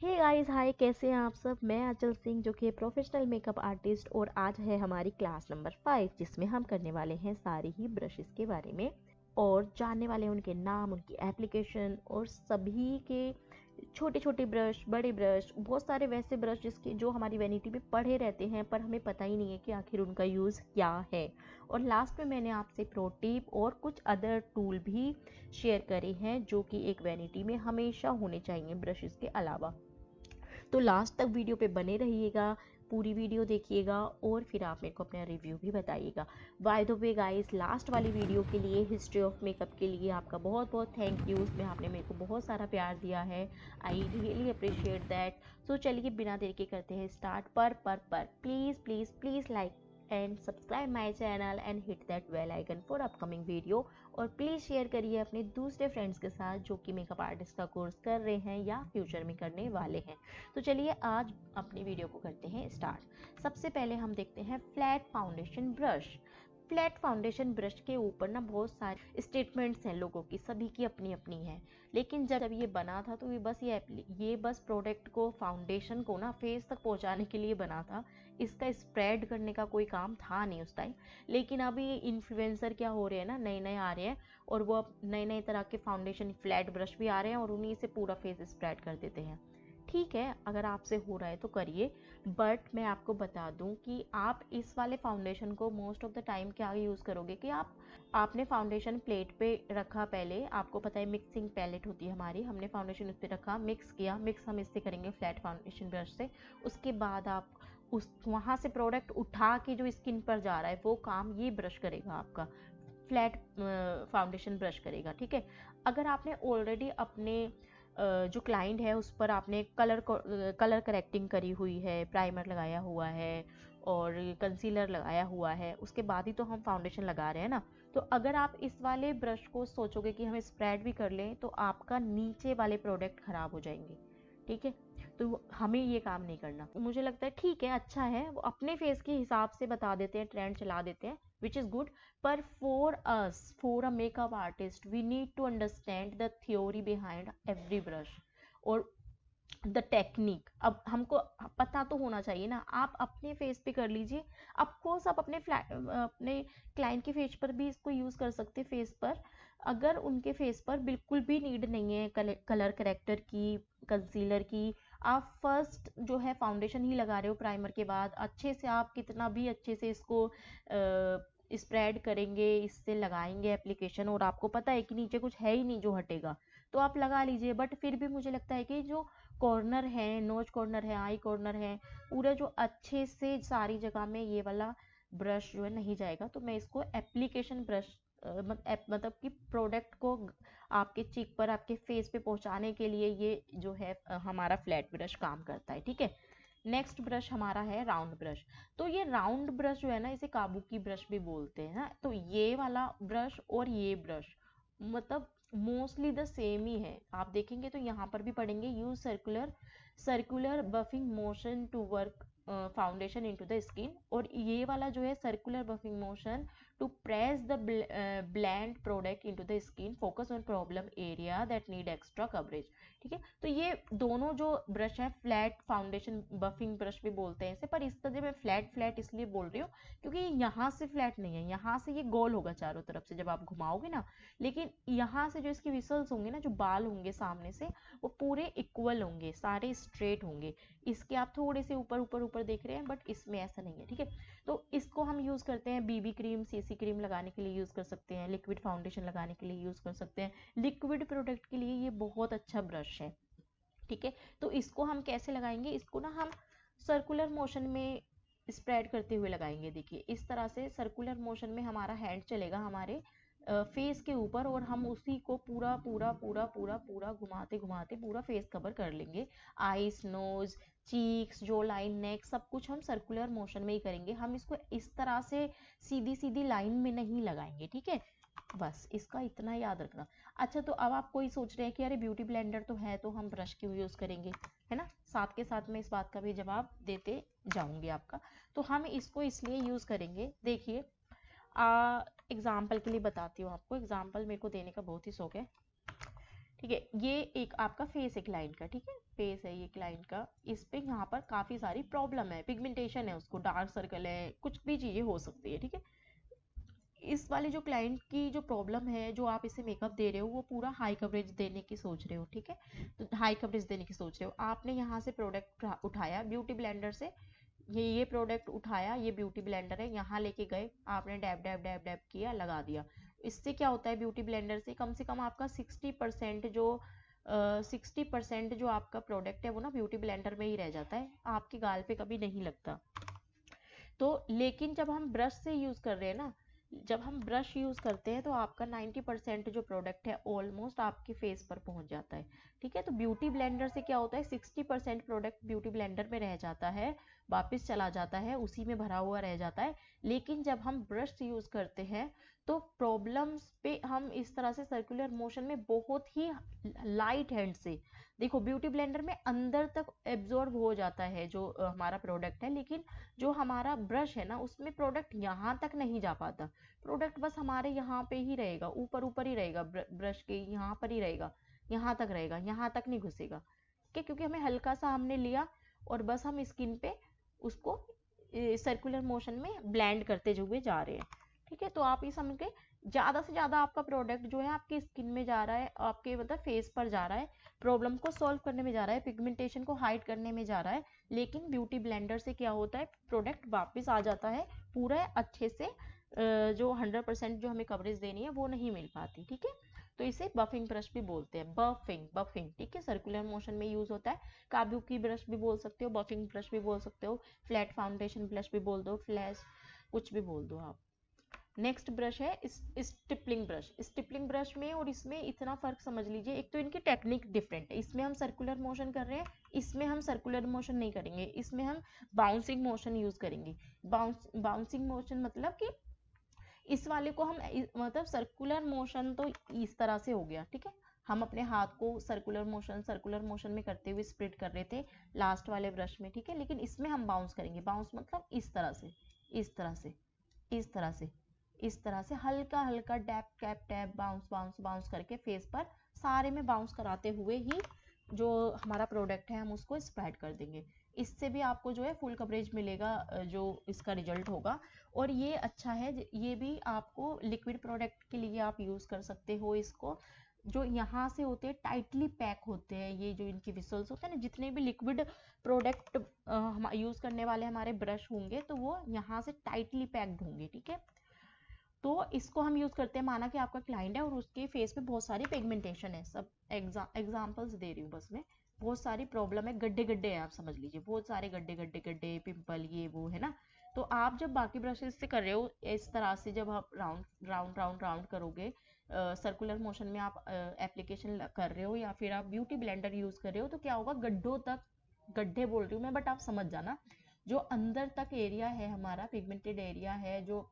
Hey guys, हाय, कैसे हैं आप सब। मैं आंचल सिंह जो कि प्रोफेशनल मेकअप आर्टिस्ट, और आज है हमारी क्लास नंबर 5 जिसमें हम करने वाले हैं सारे ही ब्रशेस के बारे में और जानने वाले हैं उनके नाम, उनकी एप्लीकेशन और सभी के छोटे छोटे ब्रश, बड़े ब्रश, बहुत सारे वैसे ब्रश जिसके जो हमारी वैनिटी में पड़े रहते हैं पर हमें पता ही नहीं है कि आखिर उनका यूज़ क्या है। और लास्ट में मैंने आपसे प्रो टिप और कुछ अदर टूल भी शेयर करे हैं जो कि एक वैनिटी में हमेशा होने चाहिए ब्रशेस के अलावा। तो लास्ट तक वीडियो पे बने रहिएगा, पूरी वीडियो देखिएगा और फिर आप मेरे को अपना रिव्यू भी बताइएगा। By the way guys, last वाली वीडियो के लिए, हिस्ट्री ऑफ मेकअप के लिए आपका बहुत बहुत थैंक यू। उसमें आपने मेरे को बहुत सारा प्यार दिया है, I really appreciate that. So चलिए बिना देर के करते हैं स्टार्ट। पर please please please like and subscribe my channel and hit that bell icon for upcoming video. और प्लीज़ शेयर करिए अपने दूसरे फ्रेंड्स के साथ जो कि मेकअप आर्टिस्ट का कोर्स कर रहे हैं या फ्यूचर में करने वाले हैं। तो चलिए आज अपनी वीडियो को करते हैं स्टार्ट। सबसे पहले हम देखते हैं flat foundation brush. Flat foundation brush के ऊपर ना बहुत सारे स्टेटमेंट्स हैं लोगों की, सभी की अपनी अपनी है। लेकिन जब ये बना था तो ये बस प्रोडक्ट को, फाउंडेशन को ना फेस तक पहुंचाने के लिए बना था। इसका स्प्रेड करने का कोई काम था नहीं उस टाइम। लेकिन अभी ये इन्फ्लुएंसर क्या हो रहे हैं ना, नए नए आ रहे हैं और वो अब नए नए तरह के फाउंडेशन फ्लैट ब्रश भी आ रहे हैं और उन्हीं से पूरा फेस स्प्रेड कर देते हैं। ठीक है, अगर आपसे हो रहा है तो करिए, बट मैं आपको बता दूं कि आप इस वाले फाउंडेशन को मोस्ट ऑफ द टाइम क्या यूज़ करोगे कि आपने फाउंडेशन प्लेट पे रखा। पहले आपको पता है मिक्सिंग पैलेट होती है हमारी, हमने फाउंडेशन उस पर रखा, मिक्स किया। मिक्स हम इससे करेंगे फ्लैट फाउंडेशन ब्रश से। उसके बाद आप उस वहाँ से प्रोडक्ट उठा के जो स्किन पर जा रहा है वो काम ये ब्रश करेगा, आपका फ्लैट फाउंडेशन ब्रश करेगा। ठीक है, अगर आपने ऑलरेडी अपने जो क्लाइंट है उस पर आपने कलर करेक्टिंग करी हुई है, प्राइमर लगाया हुआ है और कंसीलर लगाया हुआ है, उसके बाद ही तो हम फाउंडेशन लगा रहे हैं ना। तो अगर आप इस वाले ब्रश को सोचोगे कि हम स्प्रेड भी कर लें तो आपका नीचे वाले प्रोडक्ट खराब हो जाएंगे। ठीक है, तो हमें ये काम नहीं करना। मुझे लगता है ठीक है, अच्छा है, वो अपने फेस के हिसाब से बता देते हैं, ट्रेंड चला देते हैं, विच इज़ गुड। पर for us, for a makeup artist, we need to understand the theory behind every brush और द टेक्निक। अब हमको पता तो होना चाहिए ना। आप अपने फेस पे कर लीजिए, अफकोर्स आप अपने क्लाइंट के फेस पर भी इसको यूज़ कर सकते फेस पर। अगर उनके फेस पर बिल्कुल भी नीड नहीं है कलर करेक्टर की, कंसीलर की, आप फर्स्ट जो है फाउंडेशन ही लगा रहे हो प्राइमर के बाद, अच्छे से आप कितना भी अच्छे से इसको स्प्रेड करेंगे, इससे लगाएंगे एप्लीकेशन और आपको पता है कि नीचे कुछ है ही नहीं जो हटेगा, तो आप लगा लीजिए। बट फिर भी मुझे लगता है कि जो कॉर्नर है, नोज कॉर्नर है, आई कॉर्नर है, पूरा जो अच्छे से सारी जगह में ये वाला ब्रश जो है नहीं जाएगा। तो मैं इसको एप्लीकेशन ब्रश मतलब कि प्रोडक्ट को आपके चीक पर, आपके फेस पे पहुंचाने के लिए ये जो है हमारा फ्लैट ब्रश काम करता है। ठीक है, नेक्स्ट ब्रश हमारा है राउंड ब्रश। तो ये राउंड ब्रश जो है ना, इसे काबुकी ब्रश भी बोलते हैं ना। तो ये वाला ब्रश और ये ब्रश मतलब मोस्टली द सेम ही है। आप देखेंगे तो यहाँ पर भी पढ़ेंगे, use circular buffing motion to work foundation into the skin. और ये वाला जो है circular buffing motion to press the blend product into the skin, focus on problem area that need extra coverage. ठीक है, तो ये दोनों जो ब्रश है फ्लैट फाउंडेशन बफिंग ब्रश भी बोलते हैं इसे, पर इस तरह मैं फ्लैट फ्लैट इसलिए बोल रही हूँ क्योंकि यहाँ से फ्लैट नहीं है, यहाँ से ये गोल होगा चारों तरफ से जब आप घुमाओगे ना। लेकिन यहाँ से जो इसके विसल्स होंगे ना, जो बाल होंगे सामने से, वो पूरे इक्वल होंगे, सारे स्ट्रेट होंगे। इसके आप थोड़े से ऊपर ऊपर ऊपर देख रहे हैं, बट इसमें ऐसा नहीं है। ठीक है, तो इसको हम यूज़ करते हैं बीबी क्रीम, सीसी क्रीम लगाने के लिए यूज़ कर सकते हैं, लिक्विड फाउंडेशन लगाने के लिए यूज़ कर सकते हैं। लिक्विड प्रोडक्ट के लिए ये बहुत अच्छा ब्रश है। ठीक है, तो इसको हम कैसे लगाएंगे, इसको ना हम सर्कुलर मोशन में स्प्रेड करते हुए लगाएंगे। देखिए इस तरह से सर्कुलर मोशन में हमारा हैंड चलेगा हमारे फेस के ऊपर और हम उसी को पूरा पूरा पूरा पूरा पूरा घुमाते घुमाते पूरा फेस कवर कर लेंगे। आईज, नोज, चीक्स, जो लाइन, नेक, सब कुछ हम सर्कुलर मोशन में ही करेंगे। हम इसको इस तरह से सीधी सीधी लाइन में नहीं लगाएंगे। ठीक है, बस इसका इतना याद रखना। अच्छा, तो अब आप कोई सोच रहे हैं कि अरे ब्यूटी ब्लेंडर तो है तो हम ब्रश क्यों यूज़ करेंगे, है ना। साथ के साथ मैं इस बात का भी जवाब देते जाऊंगी आपका। तो हम इसको इसलिए यूज़ करेंगे, देखिए एग्जाम्पल के लिए बताती हूँ आपको। एग्जाम्पल मेरे को देने का बहुत ही शौक है। ठीक है, ये एक आपका फेस है क्लाइंट का, ठीक है, फेस है ये क्लाइंट का। इस पे यहाँ पर काफी सारी प्रॉब्लम है, पिगमेंटेशन है, उसको डार्क सर्कल है, कुछ भी चीजें हो सकती है, ठीक है। इस वाले जो क्लाइंट की जो प्रॉब्लम है, जो आप इसे मेकअप दे रहे हो, वो पूरा हाई कवरेज देने की सोच रहे हो, ठीक है। तो हाई कवरेज देने की सोच रहे हो, आपने यहाँ से प्रोडक्ट उठाया ब्यूटी ब्लेंडर से, ये प्रोडक्ट उठाया, ये ब्यूटी ब्लेंडर है, यहाँ लेके गए, आपने डैब डैब डैब डैब किया, लगा दिया। इससे क्या होता है, ब्यूटी ब्लेंडर से कम आपका 60% जो 60% जो आपका प्रोडक्ट है वो ना ब्यूटी ब्लेंडर में ही रह जाता है, आपके गाल पे कभी नहीं लगता। तो लेकिन जब हम ब्रश से यूज कर रहे हैं ना, जब हम ब्रश यूज करते हैं तो आपका 90% जो प्रोडक्ट है ऑलमोस्ट आपके फेस पर पहुंच जाता है, ठीक है। तो ब्यूटी ब्लेंडर से क्या होता है, 60% प्रोडक्ट ब्यूटी ब्लेंडर में रह जाता है, वापस चला जाता है, उसी में भरा हुआ रह जाता है। लेकिन जब हम ब्रश यूज करते हैं तो प्रॉब्लम्स पे हम इस तरह से सर्कुलर मोशन में बहुत ही लाइट हैंड से, देखो ब्यूटी ब्लेंडर में अंदर तक एब्जॉर्ब हो जाता है जो हमारा प्रोडक्ट है, लेकिन जो हमारा ब्रश है ना उसमें प्रोडक्ट यहाँ तक नहीं जा पाता, प्रोडक्ट बस हमारे यहाँ पे ही रहेगा, ऊपर ऊपर ही रहेगा, ब्रश के यहाँ पर ही रहेगा, यहाँ तक रहेगा, यहाँ तक नहीं घुसेगा, ठीक है, क्योंकि हमें हल्का सा हमने लिया और बस हम स्किन पे उसको सर्कुलर मोशन में ब्लेंड करते हुए जा रहे हैं, ठीक है। तो आप ये समझ गए, ज्यादा से ज्यादा आपका प्रोडक्ट जो है आपकी स्किन में जा रहा है, आपके मतलब फेस पर जा रहा है, प्रॉब्लम को सॉल्व करने में जा रहा है, पिगमेंटेशन को हाइड करने में जा रहा है। लेकिन ब्यूटी ब्लेंडर से क्या होता है, प्रोडक्ट वापस आ जाता है पूरा अच्छे से, जो 100% जो हमें कवरेज देनी है वो नहीं मिल पाती, ठीक है। तो इसे बफिंग ब्रश भी बोलते हैं, बफिंग बफिंग, ठीक है, सर्कुलर मोशन में यूज होता है। काबुकी ब्रश भी बोल सकते हो, बफिंग ब्रश भी बोल सकते हो, फ्लैट फाउंडेशन ब्रश भी बोल दो, फ्लैश कुछ भी बोल दो आप। नेक्स्ट ब्रश है स्टिपलिंग ब्रश। स्टिपलिंग ब्रश में और इसमें इतना फर्क समझ लीजिए, एक तो इनकी टेक्निक डिफरेंट है, इसमें हम सर्कुलर मोशन कर रहे हैं, इसमें हम सर्कुलर मोशन नहीं करेंगे, इसमें हम बाउंसिंग मोशन यूज करेंगे। बाउंसिंग मोशन मतलब कि इस वाले को हम मतलब सर्कुलर मोशन तो इस तरह से हो गया, ठीक है, हम अपने हाथ को सर्कुलर मोशन में करते हुए स्प्रेड कर रहे थे लास्ट वाले ब्रश में, ठीक है। लेकिन इसमें हम बाउंस करेंगे, बाउंस मतलब इस तरह से, इस तरह से, इस तरह से, इस तरह से हल्का हल्का dab tap tap bounce bounce bounce करके फेस पर सारे में बाउंस कराते हुए ही जो हमारा प्रोडक्ट है हम उसको स्प्रेड कर देंगे। इससे भी आपको जो है फुल कवरेज मिलेगा, जो इसका रिजल्ट होगा। और ये अच्छा है, ये भी आपको लिक्विड प्रोडक्ट के लिए आप यूज कर सकते हो इसको, जो यहाँ से होते हैं टाइटली पैक होते हैं, ये जो इनके विसल्स होते हैं ना, जितने भी लिक्विड प्रोडक्ट हम यूज करने वाले हमारे ब्रश होंगे तो वो यहाँ से टाइटली पैक्ड होंगे, ठीक है। तो इसको हम यूज करते हैं, माना कि आपका क्लाइंट है और उसके फेस पे बहुत सारी पिगमेंटेशन है, सब एग्जांपल्स दे रही हूँ बस मैं, बहुत सारी प्रॉब्लम है, गड्ढे गड्ढे है, आप समझ लीजिए बहुत सारे गड्ढे गड्ढे गड्ढे पिंपल ये वो है ना। तो आप जब बाकी ब्रशेस से कर रहे हो इस तरह से, जब आप राउंड राउंड राउंड राउंड करोगे, सर्कुलर मोशन में आप एप्लीकेशन कर रहे हो या फिर आप ब्यूटी ब्लेंडर यूज कर रहे हो, तो क्या होगा, गड्ढों तक, गड्ढे बोल रही हूँ मैं बट आप समझ जाना, जो अंदर तक एरिया है हमारा पिगमेंटेड एरिया है, जो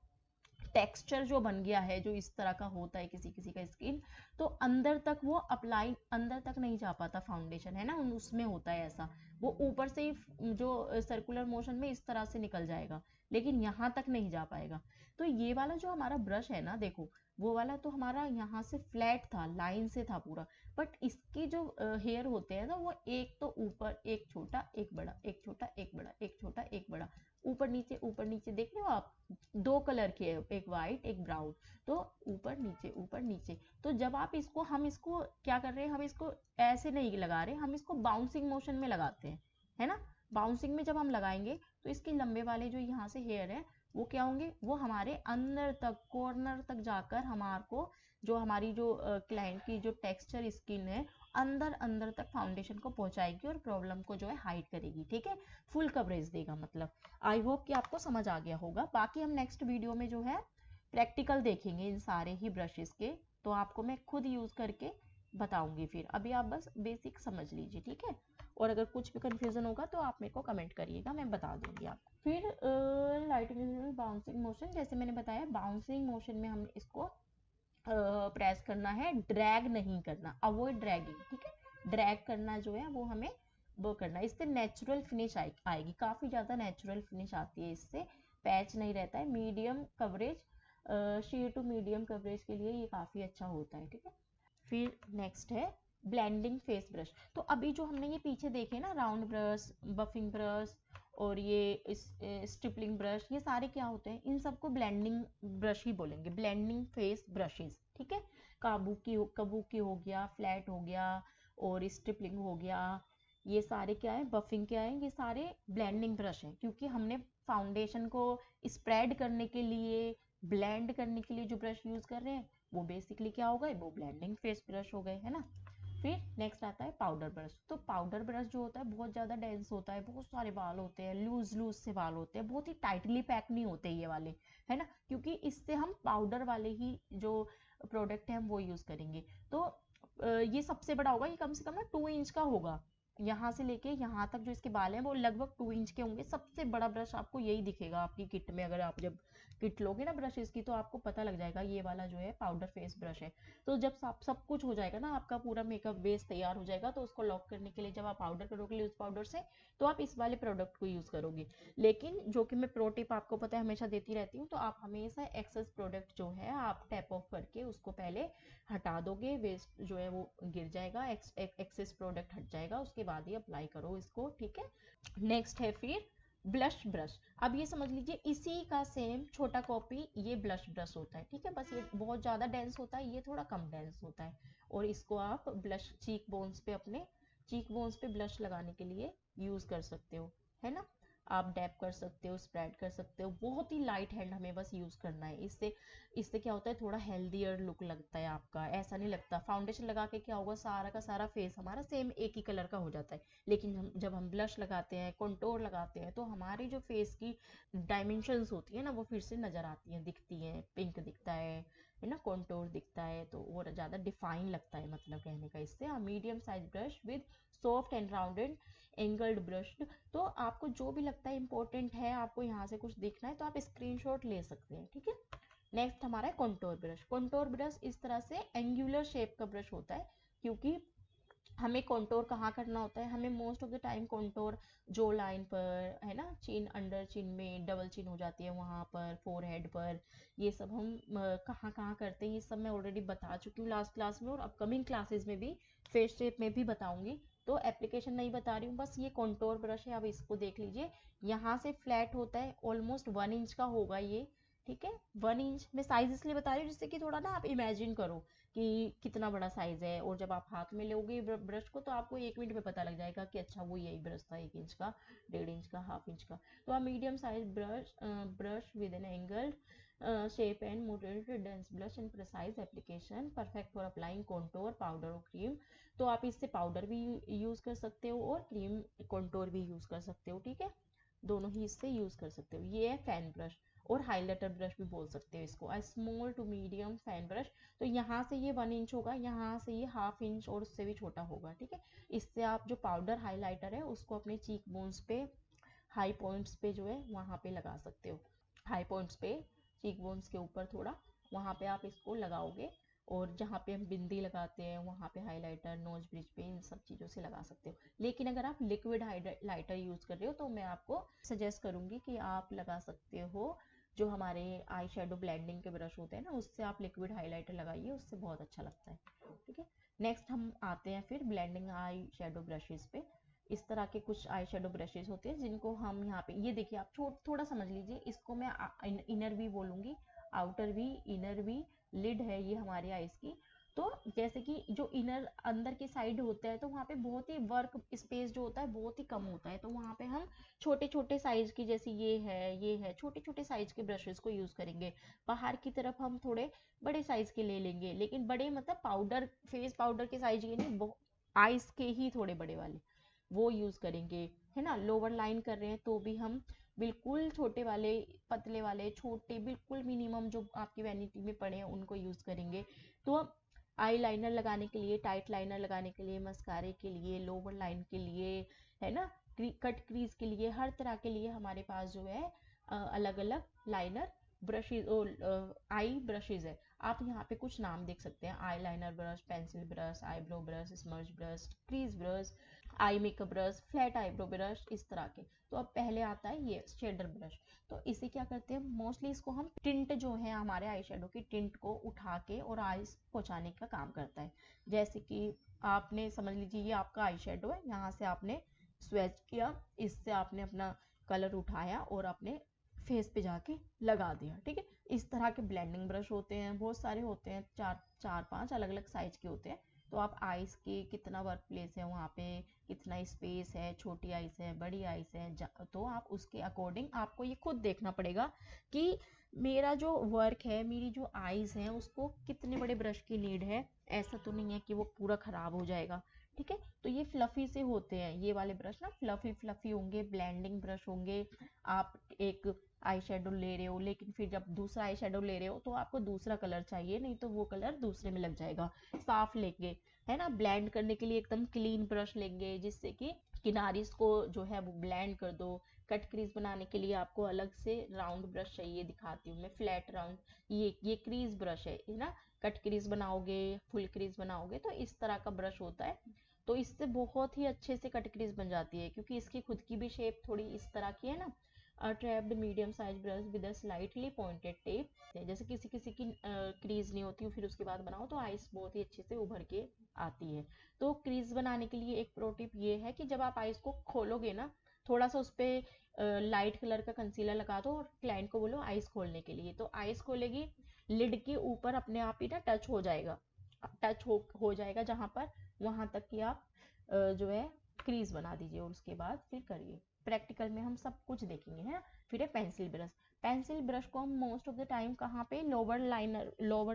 टेक्सचर जो बन गया है, जो इस तरह का होता है किसी किसी का स्किन, तो अंदर तक वो अप्लाई, अंदर तक नहीं जा पाता फाउंडेशन, है ना, उसमें होता है ऐसा, वो ऊपर से ही जो सर्कुलर मोशन में इस तरह से निकल जाएगा, लेकिन यहाँ तक नहीं जा पाएगा। तो ये वाला जो हमारा ब्रश है ना, देखो वो वाला तो हमारा यहाँ से फ्लैट था, लाइन से था पूरा, बट इसकी जो हेयर होते हैं ना, वो एक तो ऊपर, एक छोटा एक बड़ा, एक छोटा एक बड़ा, एक छोटा एक बड़ा, ऊपर नीचे देख रहे हो आप, दो कलर के है, एक वाइट एक ब्राउन, तो ऊपर नीचे। तो जब आप इसको, हम इसको क्या कर रहे हैं, हम इसको ऐसे नहीं लगा रहे, हम इसको बाउंसिंग मोशन में लगाते हैं, है ना। बाउंसिंग में जब हम लगाएंगे तो इसके लंबे वाले जो यहाँ से हेयर है वो क्या होंगे, वो हमारे अंदर तक कॉर्नर तक जाकर हमारे को, जो हमारी जो क्लाइंट की जो टेक्सचर स्किन है, अंदर अंदर तक फाउंडेशन को पहुंचाएगी और प्रॉब्लम को जो है हाइड करेगी, ठीक है, फुल कवरेज देगा मतलब। आई होप कि आपको समझ आ गया होगा। बाकी हम नेक्स्ट वीडियो में जो है प्रैक्टिकल देखेंगे इन सारे ही ब्रशेस के, तो आपको मैं खुद यूज करके बताऊंगी, फिर अभी आप बस बेसिक समझ लीजिए, ठीक है। और अगर कुछ भी कंफ्यूजन होगा तो आप मेरे को कमेंट करिएगा, मैं बता दूंगी आपको। फिर लाइटिंग बाउंसिंग मोशन, जैसे मैंने बताया बाउंसिंग मोशन में हम इसको प्रेस करना है, ड्रैग नहीं करना, अवॉइड ड्रैगिंग, ठीक है, ड्रैग करना जो है वो हमें वो करना है, इससे नेचुरल फिनिश आएगी, काफी ज्यादा नेचुरल फिनिश आती है इससे, पैच नहीं रहता है, medium coverage, sheer to medium coverage के लिए ये काफी अच्छा होता है, ठीक है। फिर नेक्स्ट है ब्लेंडिंग फेस ब्रश। तो अभी जो हमने ये पीछे देखे ना, राउंड ब्रश, बफिंग ब्रश और ये स्ट्रिपलिंग ब्रश, ये सारे क्या होते हैं, इन सबको ब्लेंडिंग ब्रश ही बोलेंगे, ब्लेंडिंग फेस ब्रशेस, ठीक है। काबूकी हो गया, फ्लैट हो गया और स्ट्रिपलिंग हो गया, ये सारे क्या है, बफिंग क्या है, ये सारे ब्लेंडिंग ब्रश हैं, क्योंकि हमने फाउंडेशन को स्प्रेड करने के लिए, ब्लेंड करने के लिए जो ब्रश यूज कर रहे हैं वो बेसिकली क्या हो गए, वो ब्लेंडिंग फेस ब्रश हो गए, है ना। फिर नेक्स्ट आता है पाउडर ब्रश। तो पाउडर ब्रश जो होता है बहुत ज़्यादा डेंस होता है, बहुत सारे बाल होते हैं, लूज लूज से बाल होते हैं, बहुत ही टाइटली पैक नहीं होते ये वाले, है ना, क्योंकि इससे हम पाउडर वाले ही जो प्रोडक्ट है हम वो यूज़ करेंगे। तो ये सबसे बड़ा होगा, ये कम से कम ना 2 इंच का होगा, यहाँ से लेके यहाँ तक जो इसके बाल हैं वो लगभग 2 इंच के होंगे। सबसे बड़ा ब्रश आपको यही दिखेगा आपकी किट में, अगर आप जब किट लोगे ना ब्रशेस की तो आपको पता लग जाएगा ये वाला जो है पाउडर फेस ब्रश है। तो जब सब कुछ हो जाएगा ना, आपका पूरा मेकअप बेस तैयार हो जाएगा, तो उसको लॉक करने के लिए जब आप पाउडर करोगे उस पाउडर से, तो आप इस वाले प्रोडक्ट को यूज करोगे। लेकिन जो कि मैं प्रो टिप आपको पता है हमेशा देती रहती हूँ, तो आप हमेशा एक्सेस प्रोडक्ट जो है आप टैप ऑफ करके उसको पहले हटा दोगे, वेस्ट जो है वो गिर जाएगा, एक्सेस प्रोडक्ट हट जाएगा, उसके बाद ही अप्लाई करो इसको, ठीक है। नेक्स्ट है फिर ब्लश ब्रश। अब ये समझ लीजिए इसी का सेम छोटा कॉपी ये ब्लश ब्रश होता है, ठीक है, बस ये बहुत ज़्यादा डेंस होता है, ये थोड़ा कम डेंस होता है। और इसको आप ब्लश चीक बोन्स पे, अपने चीक बोन्स पे ब्लश लगाने के लिए यूज़ कर सकते हो, है ना। आप डैप कर सकते हो, स्प्रेड कर सकते हो, बहुत ही लाइट हैंड हमें बस यूज़ करना है। इससे इससे क्या होता है, थोड़ा हेल्दियर लुक लगता है आपका, ऐसा नहीं लगता फाउंडेशन लगा के क्या होगा, सारा का सारा फेस हमारा सेम एक ही कलर का हो जाता है। लेकिन जब हम ब्लश लगाते हैं, कंटूर लगाते हैं, तो हमारी जो फेस की डायमेंशंस होती है ना वो फिर से नजर आती हैं, दिखती हैं, पिंक दिखता है ना, कंटूर दिखता है, तो वो ज़्यादा डिफाइन लगता है, मतलब कहने का। इससे medium size brush with soft and rounded angled brush. तो आपको जो भी लगता है इंपॉर्टेंट है, आपको यहाँ से कुछ देखना है तो आप स्क्रीनशॉट ले सकते हैं, ठीक है। नेक्स्ट हमारा है कॉन्टोर ब्रश। कॉन्टोर ब्रश इस तरह से एंगुलर शेप का ब्रश होता है, क्योंकि हमें कॉन्टोर कहाँ करना होता है, हमें most of the time contour जो लाइन पर है ना, चिन, अंडर चिन में डबल चिन हो जाती है वहाँ पर, फोरहेड पर, ये सब हम कहाँ कहाँ करते हैं, ये सब मैं ऑलरेडी बता चुकी हूँ लास्ट क्लास में, और अपकमिंग क्लासेस में भी फेस शेप में भी बताऊंगी, तो एप्लीकेशन नहीं बता रही हूँ, बस ये कॉन्टोर ब्रश है, अब इसको देख लीजिए। यहाँ से फ्लैट होता है, ऑलमोस्ट 1 इंच का होगा ये, ठीक है। 1 इंच में साइज इसलिए बता रही हूँ जिससे कि थोड़ा ना आप इमेजिन करो कि कितना बड़ा साइज है, और जब आप हाथ में लोगे ब्रश को तो आपको 1 मिनट में पता लग जाएगा कि अच्छा वो यही ब्रश था, 1 इंच का, 1.5 इंच का, हाफ इंच का। तो आप medium size brush with an angle shape and moderated dense blush and precise application perfect for applying contour, powder और क्रीम। तो आप इससे पाउडर भी यूज कर सकते हो और क्रीम कॉन्टोर भी यूज कर सकते हो, ठीक है, दोनों ही इससे यूज कर सकते हो। ये है फैन ब्रश, और हाइलाइटर ब्रश भी बोल सकते हो इसको, small to medium fan brush. तो यहाँ से ये 1 इंच होगा, यहाँ से ये हाफ इंच और उससे भी छोटा होगा, ठीक है। इससे आप जो पाउडर हाइलाइटर है उसको अपने चीक बोन्स पे, हाई पॉइंट्स पे जो है वहाँ पे लगा सकते हो, हाई पॉइंट्स पे, चीक बोन्स के ऊपर थोड़ा, वहाँ पे आप इसको लगाओगे। और जहाँ पे हम बिंदी लगाते हैं वहाँ पे हाइलाइटर, नोज ब्रिज पे, इन सब चीज़ों से लगा सकते हो। लेकिन अगर आप लिक्विड हाइलाइटर यूज़ कर रहे हो तो मैं आपको सजेस्ट करूँगी कि आप लगा सकते हो जो हमारे आई शेडो ब्लेंडिंग के ब्रश होते हैं ना, उससे आप लिक्विड हाइलाइटर लगाइए, उससे बहुत अच्छा लगता है, ठीक है। नेक्स्ट हम आते हैं फिर ब्लेंडिंग आई शेडो ब्रशेस पे। इस तरह के कुछ आई शेडो ब्रशेस होते हैं जिनको हम यहाँ पे, ये देखिए आप थोड़ा समझ लीजिए, इसको मैं इनर भी बोलूँगी, आउटर भी, इनर भी, लिड है ये हमारे आईज की। तो जैसे कि जो इनर अंदर की साइड होता है तो वहाँ पे बहुत ही वर्क स्पेस जो होता है बहुत ही कम होता है, तो वहाँ पे हम छोटे छोटे साइज की, जैसे ये है छोटे छोटे साइज के ब्रशेस को यूज करेंगे। बाहर की तरफ हम थोड़े बड़े साइज के ले लेंगे, लेकिन बड़े मतलब पाउडर, फेस पाउडर के साइज के नहीं, आइस के ही थोड़े बड़े वाले वो यूज करेंगे, है ना। लोअर लाइन कर रहे हैं तो भी हम बिल्कुल छोटे वाले, पतले वाले, छोटे बिल्कुल मिनिमम जो आपकी वैनिटी में पड़े हैं उनको यूज करेंगे। तो आई लाइनर लगाने के लिए, टाइट लाइनर लगाने के लिए, मस्कारे के लिए, लोअर लाइन के लिए, है ना, कट क्रीज के लिए, हर तरह के लिए हमारे पास जो है अलग अलग लाइनर ब्रशेज और आई ब्रशेज है। आप यहाँ पे कुछ नाम देख सकते हैं, eye liner brush, pencil brush, eyebrow brush, स्मर्च brush, crease brush, eye makeup brush, flat eyebrow brush, इस तरह के। तो अब पहले आता है ये शेडर ब्रश। तो इसे क्या करते हैं, मोस्टली इसको हम टिंट जो है हमारे आई शेडो की टिंट को उठा के और आईज पहुंचाने का काम करता है। जैसे कि आपने समझ लीजिए ये आपका आई शेडो है, यहाँ से आपने स्वेच किया, इससे आपने अपना कलर उठाया और अपने फेस पे जाके लगा दिया। ठीक है, इस तरह के ब्लेंडिंग ब्रश होते हैं, बहुत सारे होते हैं, चार पांच अलग अलग साइज के होते हैं। तो आप आइस के कितना वर्क प्लेस है वहाँ पे, कितना स्पेस है, छोटी आइस है, बड़ी आइस है, तो आप उसके अकॉर्डिंग आपको ये खुद देखना पड़ेगा कि मेरा जो वर्क है, मेरी जो आइज है, उसको कितने बड़े ब्रश की नीड है। ऐसा तो नहीं है कि वो पूरा खराब हो जाएगा। ठीक है, तो ये फ्लफी से होते हैं, ये वाले ब्रश ना फ्लफी फ्लफी होंगे, ब्लेंडिंग ब्रश होंगे। आप एक आई शेडो ले रहे हो, लेकिन फिर जब दूसरा आई शेडो ले रहे हो तो आपको दूसरा कलर चाहिए, नहीं तो वो कलर दूसरे में लग जाएगा। साफ लेंगे, है ना, ब्लेंड करने के लिए एकदम क्लीन ब्रश लेंगे, जिससे कि किनारीज को जो है वो ब्लेंड कर दो। कट क्रीज बनाने के लिए आपको अलग से राउंड ब्रश चाहिए, दिखाती हूँ मैं, फ्लैट राउंड। ये क्रीज ब्रश है ना, कट क्रीज बनाओगे, फुल क्रीज बनाओगे तो इस तरह का ब्रश होता है। तो इससे बहुत ही अच्छे से कट क्रीज बन जाती है, क्योंकि इसकी खुद की भी शेप थोड़ी इस तरह की है ना। Trapped medium size brush with a slightly pointed tip, जैसे किसी किसी की क्रीज नहीं होती, फिर उसके बाद बनाओ तो आइस बहुत ही अच्छे से उभर के आती है। तो क्रीज बनाने के लिए एक प्रो टिप ये है कि जब आप आइस को खोलोगे ना, थोड़ा सा उस पर लाइट कलर का कंसीलर लगा दो और क्लाइंट को बोलो आइस खोलने के लिए, तो आइस खोलेगी, लिड के ऊपर अपने आप ही ना टच हो जाएगा, हो जाएगा जहां पर, वहां तक कि आप जो है क्रीज बना दीजिए, और उसके बाद फिर करिए। प्रैक्टिकल में हम सब कुछ देखेंगे, है। फिर है पेंसिल ब्रश। पेंसिल ब्रश को हम मोस्ट ऑफ द टाइम कहाँ पे, लोअर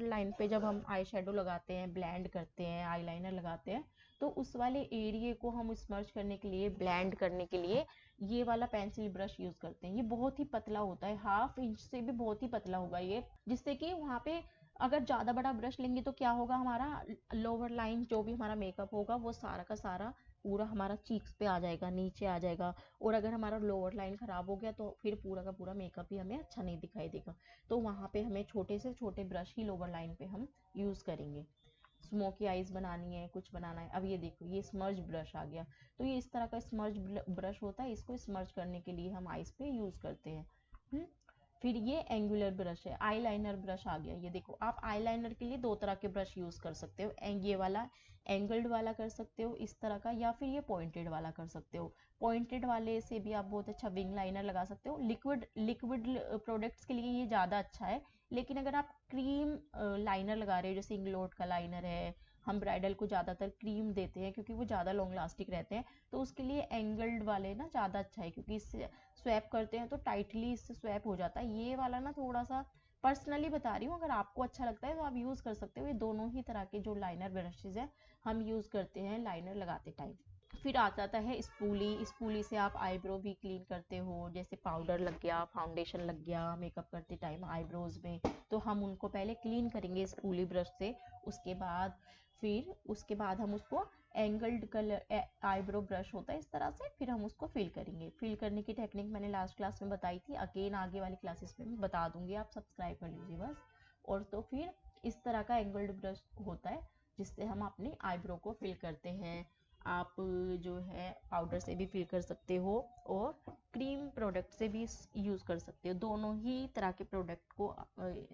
लाइन पे जब हम आई शेडो लगाते हैं, ब्लेंड करते हैं, आई लाइनर लगाते हैं, तो उस वाले एरिया को हम स्मर्च करने के लिए, ब्लेंड करने के लिए ये वाला पेंसिल ब्रश यूज करते हैं। ये बहुत ही पतला होता है, 1/2 इंच से भी बहुत ही पतला होगा ये, जिससे कि वहाँ पे अगर ज्यादा बड़ा ब्रश लेंगे तो क्या होगा, हमारा लोअर लाइन जो भी हमारा मेकअप होगा वो सारा का सारा पूरा हमारा चीक्स पे आ जाएगा, नीचे आ जाएगा। और अगर हमारा लोअर लाइन खराब हो गया तो फिर पूरा का पूरा मेकअप ही हमें अच्छा नहीं दिखाई देगा। तो वहां पे हमें छोटे से छोटे ब्रश ही लोअर लाइन पे हम यूज करेंगे। स्मोकी आईज बनानी है, कुछ बनाना है। अब ये देखो, ये स्मर्ज ब्रश आ गया। तो ये इस तरह का स्मर्ज ब्रश होता है, इसको स्मर्ज करने के लिए हम आईज पे यूज करते हैं। फिर ये एंगुलर ब्रश है, आईलाइनर ब्रश आ गया। ये देखो, आप आईलाइनर के लिए 2 तरह के ब्रश यूज कर सकते हो, ये वाला एंगल्ड वाला कर सकते हो इस तरह का, या फिर ये पॉइंटेड वाला कर सकते हो। पॉइंटेड वाले से भी आप बहुत अच्छा विंग लाइनर लगा सकते हो। लिक्विड प्रोडक्ट्स के लिए ये ज़्यादा अच्छा है, लेकिन अगर आप क्रीम लाइनर लगा रहे हो, जैसे इंग्लोट का लाइनर है, हम ब्राइडल को ज़्यादातर क्रीम देते हैं क्योंकि वो ज़्यादा लॉन्ग लास्टिक रहते हैं, तो उसके लिए एंगल्ड वाले ना ज़्यादा अच्छा है, क्योंकि इससे स्वैप करते हैं तो टाइटली इससे स्वैप हो जाता है। ये वाला ना थोड़ा सा, पर्सनली बता रही हूँ, अगर आपको अच्छा लगता है तो आप यूज़ कर सकते हो। ये दोनों ही तरह के जो लाइनर ब्रशेज हैं हम यूज़ करते हैं लाइनर लगाते टाइम। फिर आ जाता है स्पूली। स्पूली से आप आईब्रो भी क्लीन करते हो, जैसे पाउडर लग गया, फाउंडेशन लग गया मेकअप करते टाइम आईब्रोज में, तो हम उनको पहले क्लीन करेंगे स्पूली ब्रश से। उसके बाद हम उसको एंगल्ड कलर आईब्रो ब्रश होता है इस तरह से, फिर हम उसको फिल करेंगे। फिल करने की टेक्निक मैंने लास्ट क्लास में बताई थी, अगेन आगे वाली क्लासेस में मैं बता दूंगी, आप सब्सक्राइब कर लीजिए बस। और तो फिर इस तरह का एंगल्ड ब्रश होता है जिससे हम अपनी आईब्रो को फिल करते हैं। आप जो है पाउडर से भी फिल कर सकते हो और क्रीम प्रोडक्ट से भी यूज़ कर सकते हो। दोनों ही तरह के प्रोडक्ट को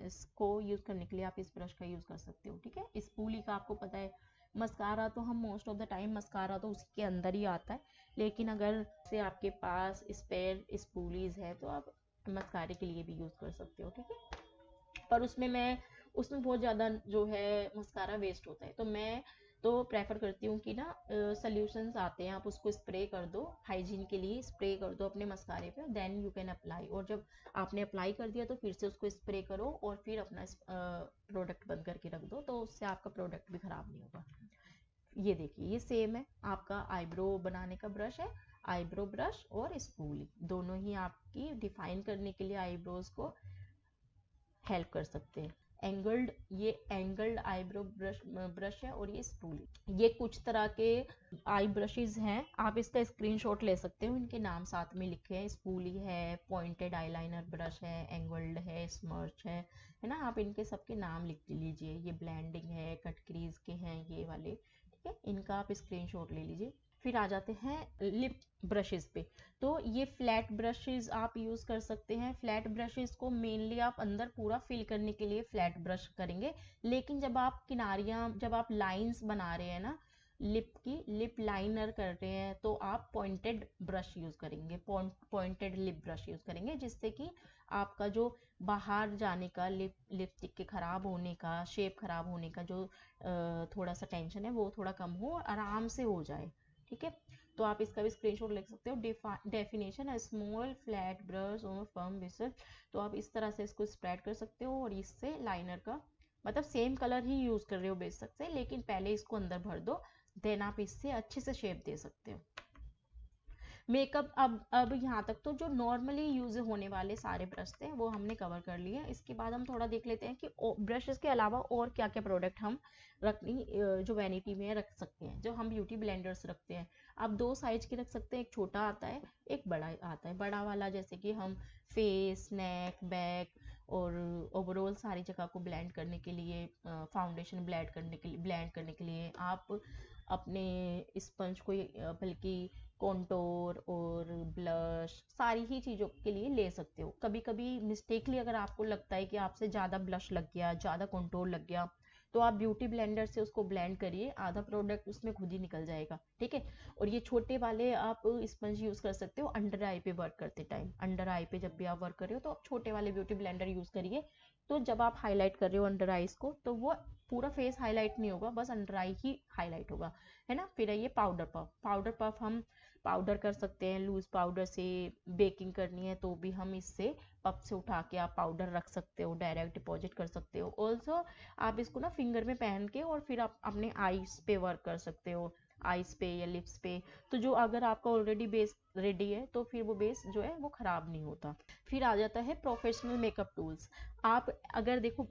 इसको यूज़ करने के लिए आप इस ब्रश का यूज़ कर सकते हो। ठीक है, स्पूली का आपको पता है। मस्कारा तो हम most of the time mascara तो उसी के अंदर ही आता है, लेकिन अगर से आपके पास स्पेयर स्पूलीज है तो आप मस्कारे के लिए भी यूज़ कर सकते हो। ठीक है, पर उसमें बहुत ज़्यादा जो है मस्कारा वेस्ट होता है, तो मैं तो प्रेफर करती हूँ कि ना सॉल्यूशंस आते हैं, आप उसको स्प्रे कर दो, हाइजीन के लिए स्प्रे कर दो अपने मस्कारे पे, देन यू कैन अप्लाई। और जब आपने अप्लाई कर दिया तो फिर से उसको स्प्रे करो और फिर अपना प्रोडक्ट बंद करके रख दो, तो उससे आपका प्रोडक्ट भी खराब नहीं होगा। ये देखिए, ये सेम है, आपका आईब्रो बनाने का ब्रश है। आईब्रो ब्रश और स्पूली दोनों ही आपकी डिफाइन करने के लिए आईब्रोज को हेल्प कर सकते हैं। ये एंगल्ड आईब्रो ब्रश है, और ये स्पूली। ये कुछ तरह के आई ब्रशेज हैं, आप इसका स्क्रीनशॉट ले सकते हो, इनके नाम साथ में लिखे हैं। स्पूली है, पॉइंटेड आईलाइनर ब्रश है, एंगल्ड है, स्मर्च है ना, आप इनके सबके नाम लिख लीजिए। ये ब्लेंडिंग है, कट क्रीज के हैं ये वाले। ठीक है, इनका आप स्क्रीनशॉट ले लीजिए। फिर आ जाते हैं लिप ब्रशेस पे। तो ये फ्लैट ब्रशेस आप यूज़ कर सकते हैं। फ्लैट ब्रशेस को मेनली आप अंदर पूरा फिल करने के लिए फ्लैट ब्रश करेंगे, लेकिन जब आप लाइंस बना रहे हैं ना, लिप की लिप लाइनर कर रहे हैं तो आप पॉइंटेड ब्रश यूज़ करेंगे, पॉइंटेड लिप ब्रश यूज़ करेंगे, जिससे कि आपका जो बाहर जाने का लिपस्टिक के ख़राब होने का, शेप ख़राब होने का जो थोड़ा सा टेंशन है वो थोड़ा कम हो और आराम से हो जाए। ठीक है, तो आप इसका भी स्क्रीनशॉट ले सकते हो। डेफिनेशन स्मॉल फ्लैट ब्रश और फर्म बेसल, तो आप इस तरह से इसको स्प्रेड कर सकते हो और इससे लाइनर का मतलब सेम कलर ही यूज़ कर रहे हो बेशक से, लेकिन पहले इसको अंदर भर दो, देन आप इससे अच्छे से शेप दे सकते हो। मेकअप अब यहाँ तक तो जो नॉर्मली यूज होने वाले सारे ब्रश थे वो हमने कवर कर लिए। इसके बाद हम थोड़ा देख लेते हैं कि ब्रशेस के अलावा और क्या क्या प्रोडक्ट हम रखनी जो वैनिटी में रख सकते हैं, जो हम ब्यूटी ब्लेंडर्स रखते हैं। आप दो साइज के रख सकते हैं, एक छोटा आता है एक बड़ा आता है। बड़ा वाला जैसे कि हम फेस, नेक, बैक और ओवरऑल सारी जगह को ब्लेंड करने के लिए, फाउंडेशन ब्लेंड करने के लिए आप अपने स्पंज को बल्कि कॉन्टोर और ब्लश सारी ही चीज़ों के लिए ले सकते हो। कभी कभी मिस्टेकली अगर आपको लगता है कि आपसे ज़्यादा ब्लश लग गया, ज़्यादा कॉन्टोर लग गया, तो आप ब्यूटी ब्लेंडर से उसको ब्लेंड करिए, आधा प्रोडक्ट उसमें खुद ही निकल जाएगा। ठीक है, और ये छोटे वाले आप स्पंज यूज़ कर सकते हो अंडर आई पे वर्क करते टाइम। अंडर आई पे जब भी आप वर्क कर रहे हो तो आप छोटे वाले ब्यूटी ब्लेंडर यूज़ करिए। तो जब आप हाईलाइट कर रहे हो अंडर आईज को तो वो पूरा फेस हाईलाइट नहीं होगा, बस अंडर आई ही हाईलाइट होगा, है ना। फिर ये पाउडर पफ हम पाउडर कर सकते हैं लूज पाउडर से। बेकिंग करनी है तो भी हम इससे पप से उठा के आप पाउडर रख सकते हो, डायरेक्ट डिपॉजिट कर सकते हो। ऑल्सो आप इसको ना फिंगर में पहन के और फिर आप अपने आईज पे वर्क कर सकते हो, आईज पे या लिप्स पे। तो जो अगर आपका ऑलरेडी बेस रेडी है तो फिर वो बेस जो है वो खराब नहीं होता। फिर आ जाता है प्रोफेशनल मेकअप टूल्स। आप अगर देखो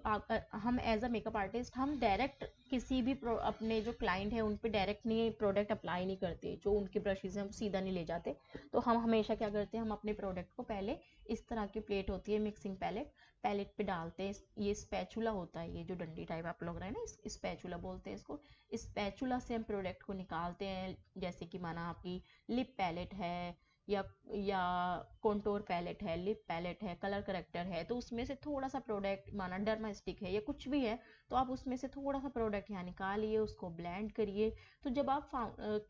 हम एज अ मेकअप आर्टिस्ट हम डायरेक्ट किसी भी अपने जो क्लाइंट है उन पे डायरेक्ट नहीं प्रोडक्ट अप्लाई नहीं करते, जो उनके ब्रशेज हैं वो सीधा नहीं ले जाते। तो हम हमेशा क्या करते हैं, हम अपने प्रोडक्ट को पहले इस तरह की प्लेट होती है मिक्सिंग पैलेट पे डालते हैं। ये स्पैचुला होता है, ये जो डंडी टाइप आप लोग रहे हैं ना, स्पैचुला बोलते हैं इसको। स्पैचुला से हम प्रोडक्ट को निकालते हैं। जैसे कि माना आपकी लिप पैलेट है या कॉन्टोर पैलेट है, लिप पैलेट है, कलर करेक्टर है, तो उसमें से थोड़ा सा प्रोडक्ट माना डर्मा स्टिक है या कुछ भी है, तो आप उसमें से थोड़ा सा प्रोडक्ट यहाँ निकालिए, उसको ब्लेंड करिए। तो जब आप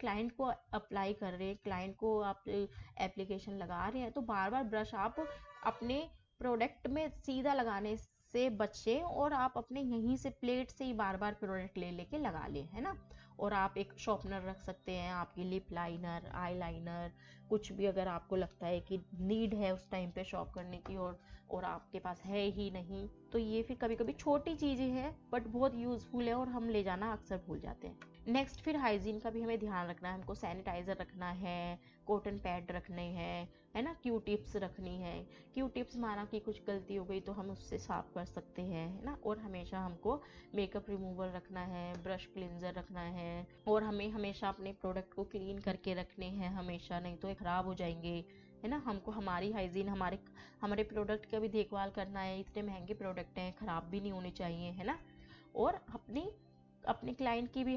क्लाइंट को अप्लाई कर रहे हैं, क्लाइंट को आप एप्लीकेशन लगा रहे हैं, तो बार बार ब्रश आप अपने प्रोडक्ट में सीधा लगाने से बचे और आप अपने यहीं से प्लेट से ही बार बार प्रोडक्ट ले लेके लगा लें, है ना। और आप एक शॉर्पनर रख सकते हैं, आपकी लिप लाइनर, आई लाइनर, कुछ भी अगर आपको लगता है कि नीड है उस टाइम पे शॉप करने की और आपके पास है ही नहीं, तो ये फिर कभी कभी छोटी चीज़ें हैं बट बहुत यूज़फुल है और हम ले जाना अक्सर भूल जाते हैं। नेक्स्ट फिर हाइजीन का भी हमें ध्यान रखना है। हमको सैनिटाइजर रखना है, कॉटन पैड रखने हैं, है ना, क्यू टिप्स रखनी है। क्यू टिप्स माना कि कुछ गलती हो गई तो हम उससे साफ कर सकते हैं, है ना। और हमेशा हमको मेकअप रिमूवर रखना है, ब्रश क्लिनजर रखना है, और हमें हमेशा अपने प्रोडक्ट को क्लीन करके रखने हैं हमेशा, नहीं तो ये खराब हो जाएंगे, है ना। हमको हमारी हाइजीन, हमारे प्रोडक्ट का भी देखभाल करना है। इतने महंगे प्रोडक्ट हैं, खराब भी नहीं होने चाहिए, है ना। और अपने क्लाइंट की भी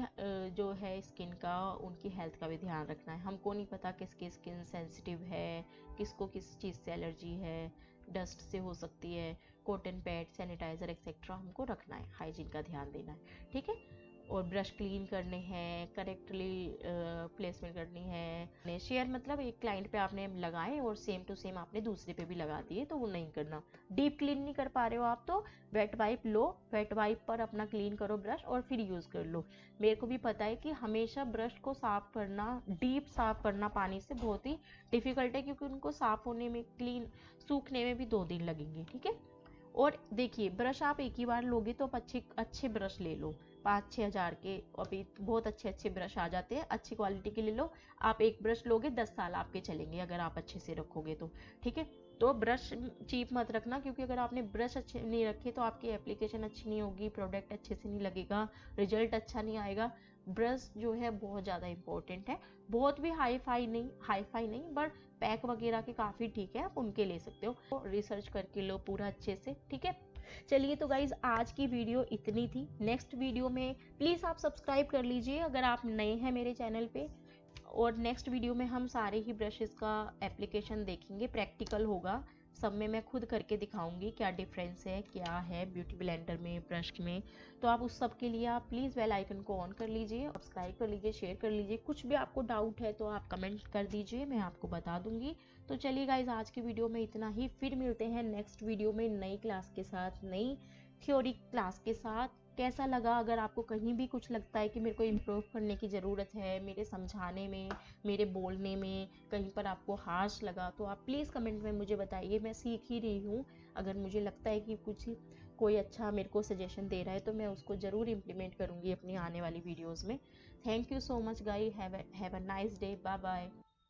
जो है स्किन का, उनकी हेल्थ का भी ध्यान रखना है। हमको नहीं पता किसकी स्किन सेंसिटिव है, किसको किस चीज़ से एलर्जी है, डस्ट से हो सकती है। कॉटन पैड, सैनिटाइजर एक्सेट्रा हमको रखना है, हाइजीन का ध्यान देना है, ठीक है। और ब्रश क्लीन करने हैं, करेक्टली प्लेसमेंट करनी है। शेयर मतलब एक क्लाइंट पे आपने लगाए और सेम टू सेम आपने दूसरे पे भी लगा दिए, तो वो नहीं करना। डीप क्लीन नहीं कर पा रहे हो आप तो वेट वाइप लो, वेट वाइप पर अपना क्लीन करो ब्रश और फिर यूज़ कर लो। मेरे को भी पता है कि हमेशा ब्रश को साफ करना, डीप साफ करना पानी से बहुत ही डिफिकल्ट है, क्योंकि उनको साफ होने में, क्लीन सूखने में भी 2 दिन लगेंगे, ठीक है। और देखिए ब्रश आप एक ही बार लोगे तो आप अच्छे अच्छे ब्रश ले लो, 5-6 हज़ार के अभी बहुत अच्छे अच्छे ब्रश आ जाते हैं, अच्छी क्वालिटी के ले लो। आप एक ब्रश लोगे 10 साल आपके चलेंगे अगर आप अच्छे से रखोगे तो, ठीक है। तो ब्रश चीप मत रखना, क्योंकि अगर आपने ब्रश अच्छे नहीं रखे तो आपकी एप्लीकेशन अच्छी नहीं होगी, प्रोडक्ट अच्छे से नहीं लगेगा, रिजल्ट अच्छा नहीं आएगा। ब्रश जो है बहुत ज़्यादा इंपॉर्टेंट है। बहुत भी हाई फाई नहीं, बट पैक वगैरह के काफ़ी ठीक है, आप उनके ले सकते हो। तो रिसर्च करके लो पूरा अच्छे से, ठीक है। चलिए तो गाइज आज की वीडियो इतनी थी। नेक्स्ट वीडियो में प्लीज़ आप सब्सक्राइब कर लीजिए अगर आप नए हैं मेरे चैनल पे। और नेक्स्ट वीडियो में हम सारे ही ब्रशेस का एप्लीकेशन देखेंगे, प्रैक्टिकल होगा, सब में मैं खुद करके दिखाऊंगी क्या डिफरेंस है, क्या है ब्यूटी ब्लेंडर में, ब्रश में। तो आप उस सब के लिए आप प्लीज़ बेल आइकन को ऑन कर लीजिए, सब्सक्राइब कर लीजिए, शेयर कर लीजिए। कुछ भी आपको डाउट है तो आप कमेंट कर दीजिए, मैं आपको बता दूंगी। तो चलिए गाइज, आज की वीडियो में इतना ही। फिर मिलते हैं नेक्स्ट वीडियो में नई क्लास के साथ, नई थ्योरी क्लास के साथ। कैसा लगा? अगर आपको कहीं भी कुछ लगता है कि मेरे को इम्प्रूव करने की ज़रूरत है मेरे समझाने में, मेरे बोलने में, कहीं पर आपको हार्श लगा, तो आप प्लीज़ कमेंट में मुझे बताइए। मैं सीख ही रही हूँ। अगर मुझे लगता है कि कुछ कोई अच्छा मेरे को सजेशन दे रहा है तो मैं उसको ज़रूर इम्प्लीमेंट करूँगी अपनी आने वाली वीडियोज़ में। Thank you so much guys, have a nice day, bye bye.